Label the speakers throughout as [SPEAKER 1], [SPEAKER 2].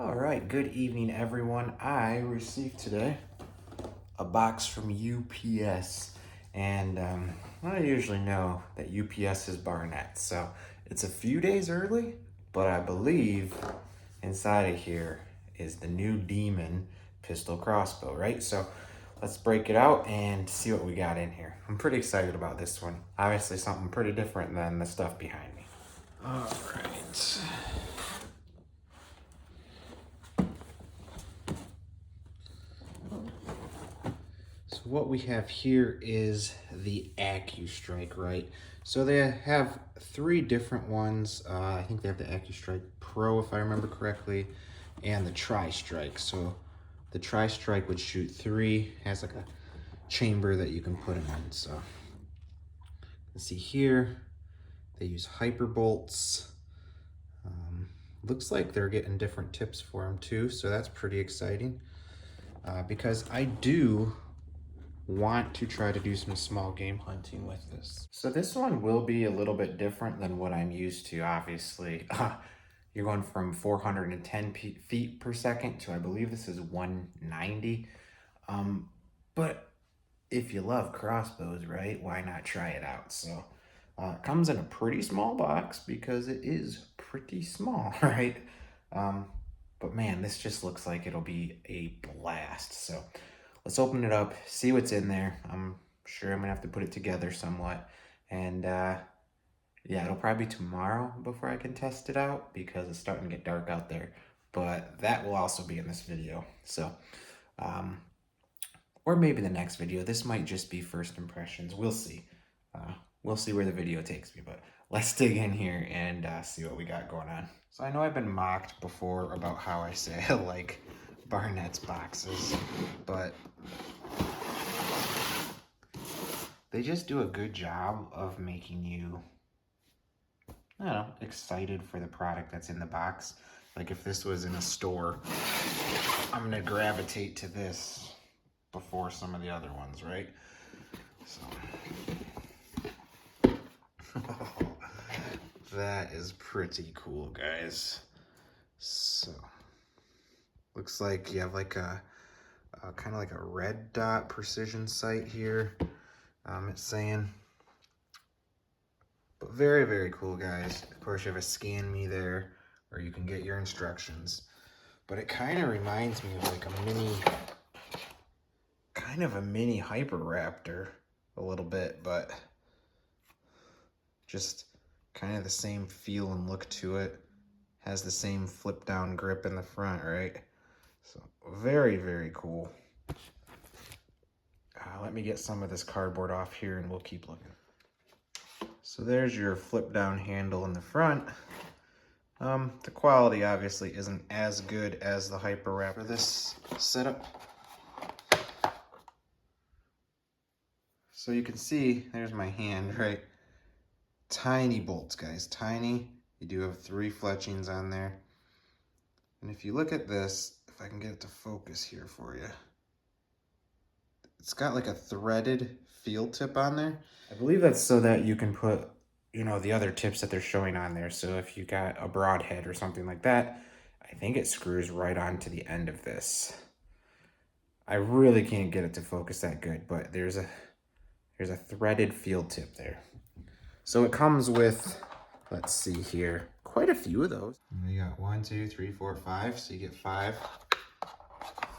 [SPEAKER 1] All right, good evening, everyone. I received today a box from UPS, and I usually know that UPS is Barnett, so it's a few days early, but I believe inside of here is the new Demon pistol crossbow, right? So let's break it out and see what we got in here. I'm pretty excited about this one. Obviously, something pretty different than the stuff behind me. All right. So what we have here is the Accu Strike, right? So they have three different ones. I think they have the Accu Strike Pro, if I remember correctly, and the Tri-Strike. So the Tri-Strike would shoot three, has like a chamber that you can put them in. So you can see here, they use hyper bolts. Looks like they're getting different tips for them too, so that's pretty exciting. Because I do want to try to do some small game hunting with this. So this one will be a little bit different than what I'm used to, obviously. You're going from 410 feet per second to, I believe this is 190. But if you love crossbows, right, why not try it out? So it comes in a pretty small box because it is pretty small, right? But man, this just looks like it'll be a blast. So let's open it up, see what's in there. I'm sure I'm gonna have to put it together somewhat. And yeah, it'll probably be tomorrow before I can test it out because it's starting to get dark out there. But that will also be in this video. So, or maybe the next video. This might just be first impressions. We'll see. We'll see where the video takes me. But let's dig in here and see what we got going on. So I know I've been mocked before about how I say I like Barnett's boxes, but they just do a good job of making you, I don't know, excited for the product that's in the box. Like if this was in a store, I'm gonna gravitate to this before some of the other ones, right? So that is pretty cool, guys. So looks like you have like a kind of like a red dot precision sight here. It's saying, but very, very cool, guys. Of course, you have a scan me there where you can get your instructions. But it kind of reminds me of like a mini, kind of a mini Hyper Raptor a little bit, but just kind of the same feel and look to it. Has the same flip down grip in the front, right? So very, very cool. Let me get some of this cardboard off here and we'll keep looking. So there's your flip down handle in the front. The quality obviously isn't as good as the Hyper Raptor. This setup. So you can see, there's my hand, right? Tiny bolts, guys, tiny. You do have 3 fletchings on there. And if you look at this, if I can get it to focus here for you, it's got like a threaded field tip on there. I believe that's so that you can put, you know, the other tips that they're showing on there. So if you got a broadhead or something like that, I think it screws right onto the end of this. I really can't get it to focus that good, but there's a threaded field tip there. So it comes with, let's see here, quite a few of those. You got 1, 2, 3, 4, 5. So you get 5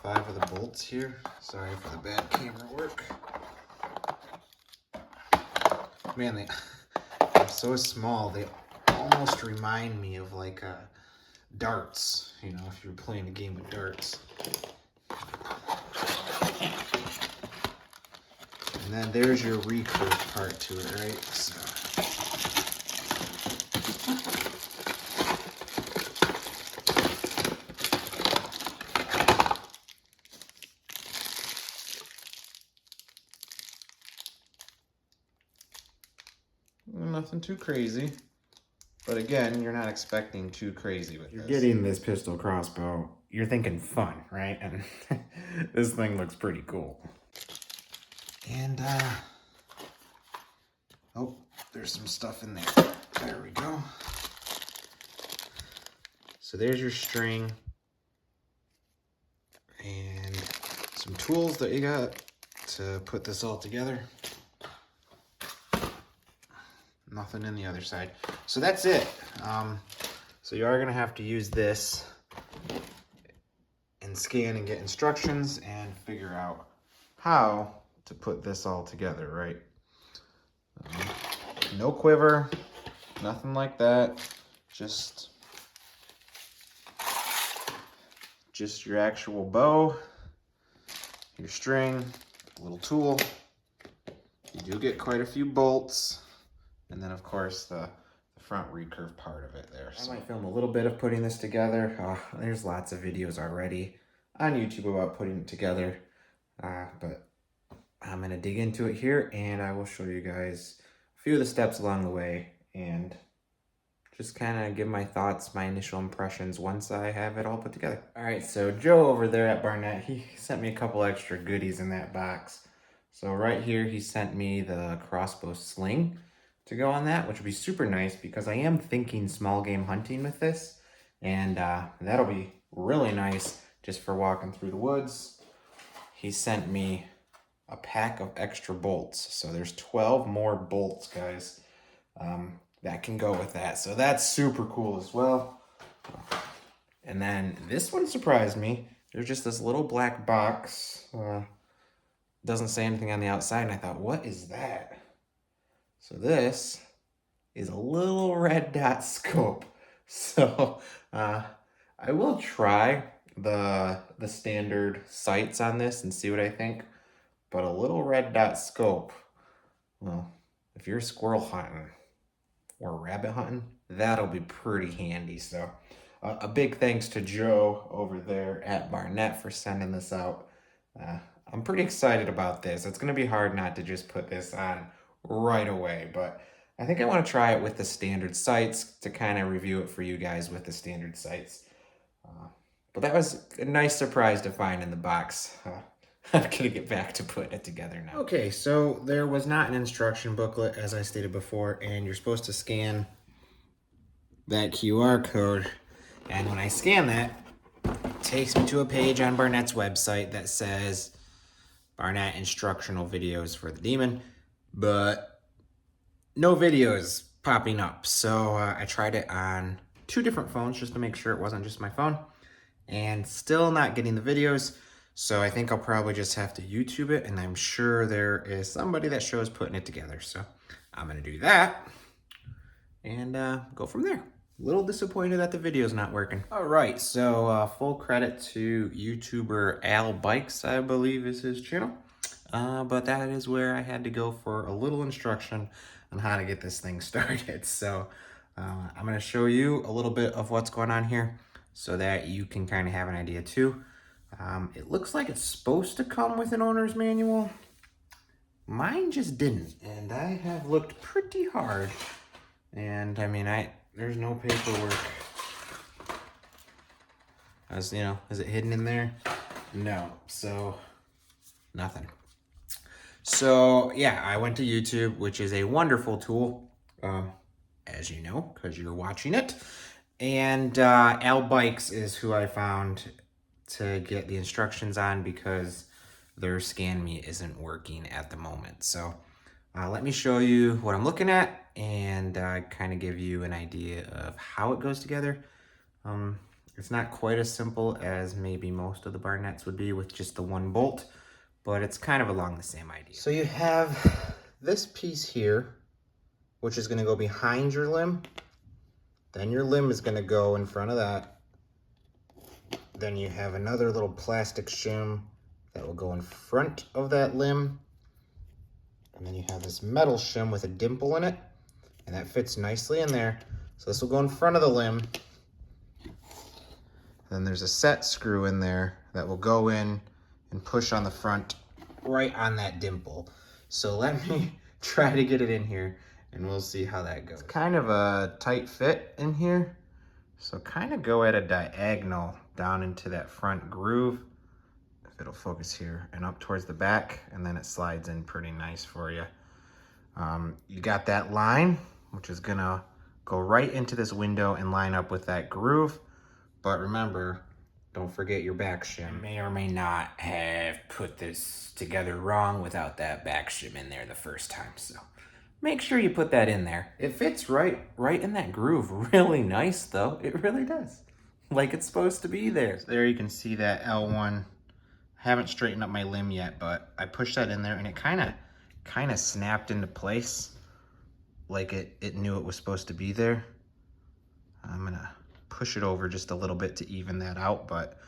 [SPEAKER 1] of the bolts here. Sorry for the bad camera work. Man, they're so small. They almost remind me of like darts. You know, if you're playing a game with darts. And then there's your recurve part to it, right? So. Nothing too crazy, but again, you're not expecting too crazy with this. You're getting this pistol crossbow, you're thinking fun, right? And this thing looks pretty cool. And oh, there's some stuff in there. There we go. So there's your string. and some tools that you got to put this all together. Nothing in the other side. So that's it. So you are gonna have to use this and scan and get instructions and figure out how to put this all together, right? No quiver, nothing like that. Just your actual bow, your string, a little tool. You do get quite a few bolts, and then of course the front recurve part of it there. So I might film a little bit of putting this together. There's lots of videos already on YouTube about putting it together, but I'm gonna dig into it here and I will show you guys a few of the steps along the way and just kind of give my thoughts, my initial impressions once I have it all put together. All right, so Joe over there at Barnett, he sent me a couple extra goodies in that box. So right here, he sent me the crossbow sling to go on that, which would be super nice because I am thinking small game hunting with this, and that'll be really nice just for walking through the woods. He sent me a pack of extra bolts. So there's 12 more bolts, guys. That can go with that. So that's super cool as well. And then this one surprised me. There's just this little black box. Doesn't say anything on the outside. And I thought, what is that? So this is a little red dot scope. So I will try the standard sights on this and see what I think. But a little red dot scope, well, if you're squirrel hunting or rabbit hunting, that'll be pretty handy. So a big thanks to Joe over there at Barnett for sending this out. I'm pretty excited about this. It's going to be hard not to just put this on right away, but I think I want to try it with the standard sights to kind of review it for you guys with the standard sights. But that was a nice surprise to find in the box. I'm going to get back to putting it together now. Okay, so there was not an instruction booklet, as I stated before, and you're supposed to scan that QR code. And when I scan that, it takes me to a page on Barnett's website that says Barnett instructional videos for the Demon, but no videos popping up. So I tried it on 2 different phones just to make sure it wasn't just my phone, and still not getting the videos. So I think I'll probably just have to YouTube it, and I'm sure there is somebody that shows putting it together. So I'm gonna do that and go from there. A little disappointed that the video's not working. All right, so full credit to YouTuber Al Bikes, I believe is his channel. But that is where I had to go for a little instruction on how to get this thing started. So I'm gonna show you a little bit of what's going on here so that you can kind of have an idea too. It looks like it's supposed to come with an owner's manual. Mine just didn't, and I have looked pretty hard. And I mean, there's no paperwork. As you know, is it hidden in there? No, so nothing. So yeah, I went to YouTube, which is a wonderful tool, as you know, because you're watching it. And Al Bikes is who I found to get the instructions on because their scan me isn't working at the moment. So let me show you what I'm looking at and kind of give you an idea of how it goes together. It's not quite as simple as maybe most of the Barnetts would be with just the 1 bolt, but it's kind of along the same idea. So you have this piece here, which is going to go behind your limb. Then your limb is going to go in front of that. Then you have another little plastic shim that will go in front of that limb. And then you have this metal shim with a dimple in it, and that fits nicely in there. So this will go in front of the limb. Then there's a set screw in there that will go in and push on the front right on that dimple. So let me try to get it in here and we'll see how that goes. It's kind of a tight fit in here. So kind of go at a diagonal down into that front groove, if it'll focus here, and up towards the back, and then it slides in pretty nice for you. You got that line, which is gonna go right into this window and line up with that groove. But remember, don't forget your back shim. I may or may not have put this together wrong without that back shim in there the first time, so make sure you put that in there. It fits right in that groove. Really nice, though. It really does. Like it's supposed to be there. So there you can see that L1. I haven't straightened up my limb yet, but I pushed that in there and it kind of snapped into place like it knew it was supposed to be there. I'm gonna push it over just a little bit to even that out, but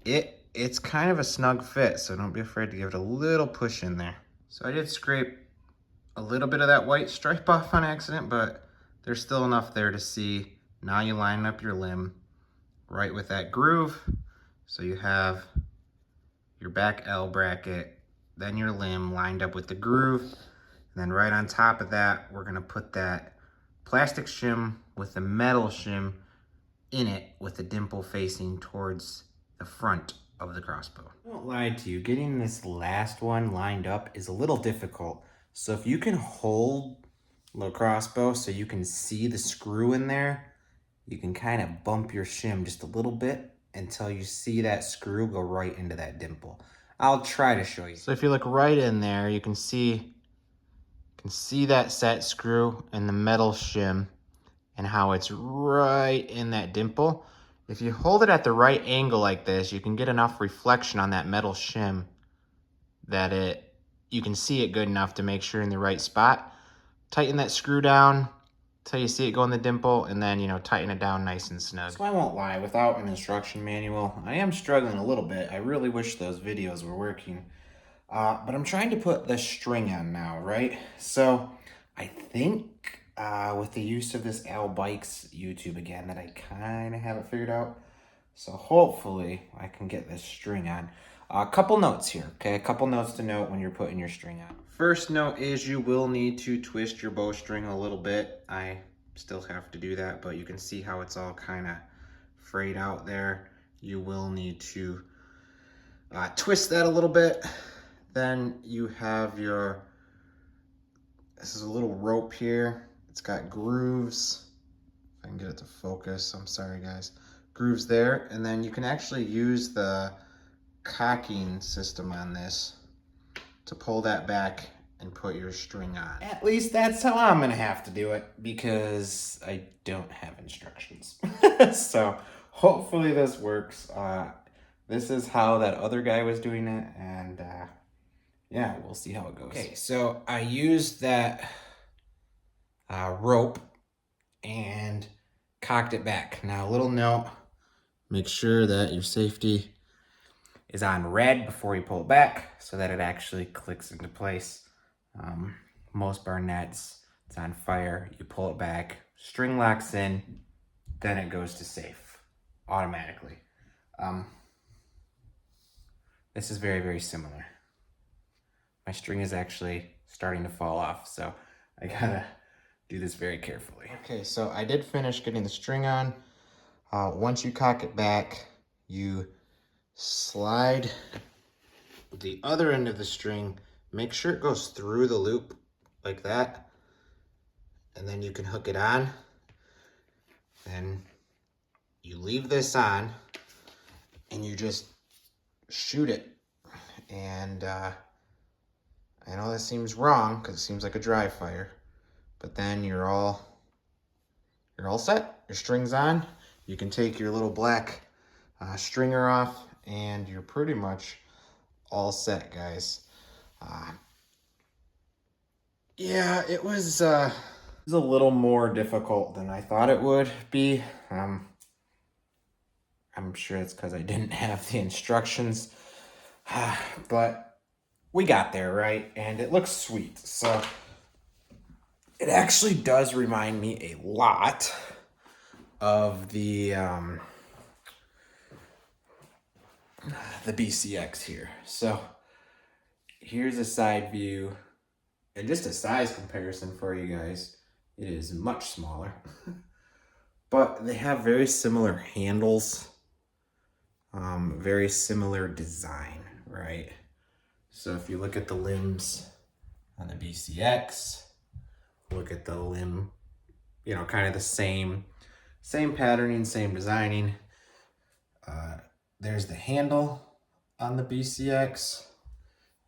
[SPEAKER 1] it's kind of a snug fit, so don't be afraid to give it a little push in there. So I did scrape a little bit of that white stripe off on accident, but there's still enough there to see. Now you line up your limb right with that groove. So you have your back L bracket, then your limb lined up with the groove. And then right on top of that, we're gonna put that plastic shim with the metal shim in it with the dimple facing towards the front of the crossbow. I won't lie to you, getting this last one lined up is a little difficult. So if you can hold the crossbow so you can see the screw in there, you can kind of bump your shim just a little bit until you see that screw go right into that dimple. I'll try to show you. So if you look right in there, you can see that set screw and the metal shim and how it's right in that dimple. If you hold it at the right angle like this, you can get enough reflection on that metal shim that you can see it good enough to make sure you're in the right spot. Tighten that screw down until you see it go in the dimple, and then, tighten it down nice and snug. So I won't lie, without an instruction manual, I am struggling a little bit. I really wish those videos were working. But I'm trying to put the string on now, right? So I think with the use of this Al Bikes YouTube again that I kind of have it figured out. So hopefully I can get this string on. A couple notes here, okay? A couple notes to note when you're putting your string on. First note is you will need to twist your bowstring a little bit. I still have to do that, but you can see how it's all kind of frayed out there. You will need to twist that a little bit. Then you have this is a little rope here. It's got grooves. If I can get it to focus, I'm sorry guys. Grooves there, and then you can actually use the cocking system on this to pull that back and put your string on. At least that's how I'm gonna have to do it because I don't have instructions. So hopefully this works. This is how that other guy was doing it, and yeah, we'll see how it goes. Okay, so I used that rope and cocked it back. Now, a little note, make sure that your safety is on red before you pull it back so that it actually clicks into place. Most Barnetts, it's on fire. You pull it back, string locks in, then it goes to safe automatically. This is very, very similar. My string is actually starting to fall off, so I gotta do this very carefully. Okay, so I did finish getting the string on. Once you cock it back, you slide the other end of the string, make sure it goes through the loop like that, and then you can hook it on. Then you leave this on and you just shoot it. And I know that seems wrong because it seems like a dry fire, but then you're all set. Your string's on. You can take your little black stringer off and you're pretty much all set, guys. Yeah, it was a little more difficult than I thought it would be. I'm sure it's because I didn't have the instructions, but we got there, right? And it looks sweet. So it actually does remind me a lot of the BCX here. So here's a side view and just a size comparison for you guys. It is much smaller, but they have very similar handles, very similar design, right? So if you look at the limbs on the BCX, look at the limb, kind of the same patterning, same designing. there's the handle on the BCX,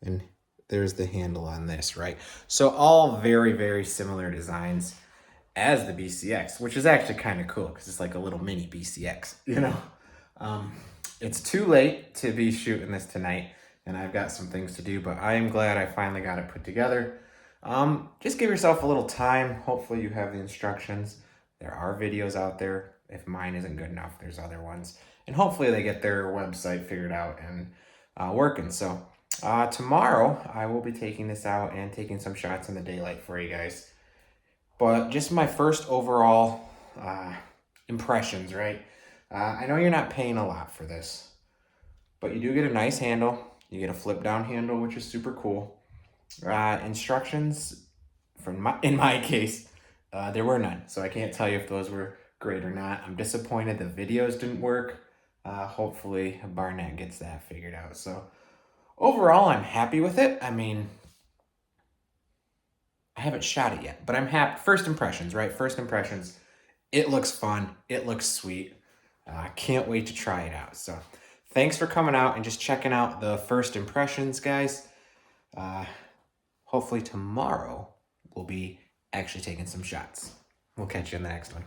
[SPEAKER 1] and there's the handle on this, right? So all very, very similar designs as the BCX, which is actually kind of cool because it's like a little mini BCX, you know? It's too late to be shooting this tonight, and I've got some things to do, but I am glad I finally got it put together. Just give yourself a little time. Hopefully you have the instructions. There are videos out there. If mine isn't good enough, there's other ones. And hopefully they get their website figured out and working. So tomorrow I will be taking this out and taking some shots in the daylight for you guys. But just my first overall impressions, right? I know you're not paying a lot for this, but you do get a nice handle. You get a flip down handle, which is super cool. Instructions, in my case, there were none. So I can't tell you if those were great or not. I'm disappointed the videos didn't work. Hopefully Barnett gets that figured out. So overall, I'm happy with it. I mean, I haven't shot it yet, but I'm happy. First impressions, right? First impressions. It looks fun. It looks sweet. I can't wait to try it out. So thanks for coming out and just checking out the first impressions, guys. Hopefully tomorrow we'll be actually taking some shots. We'll catch you in the next one.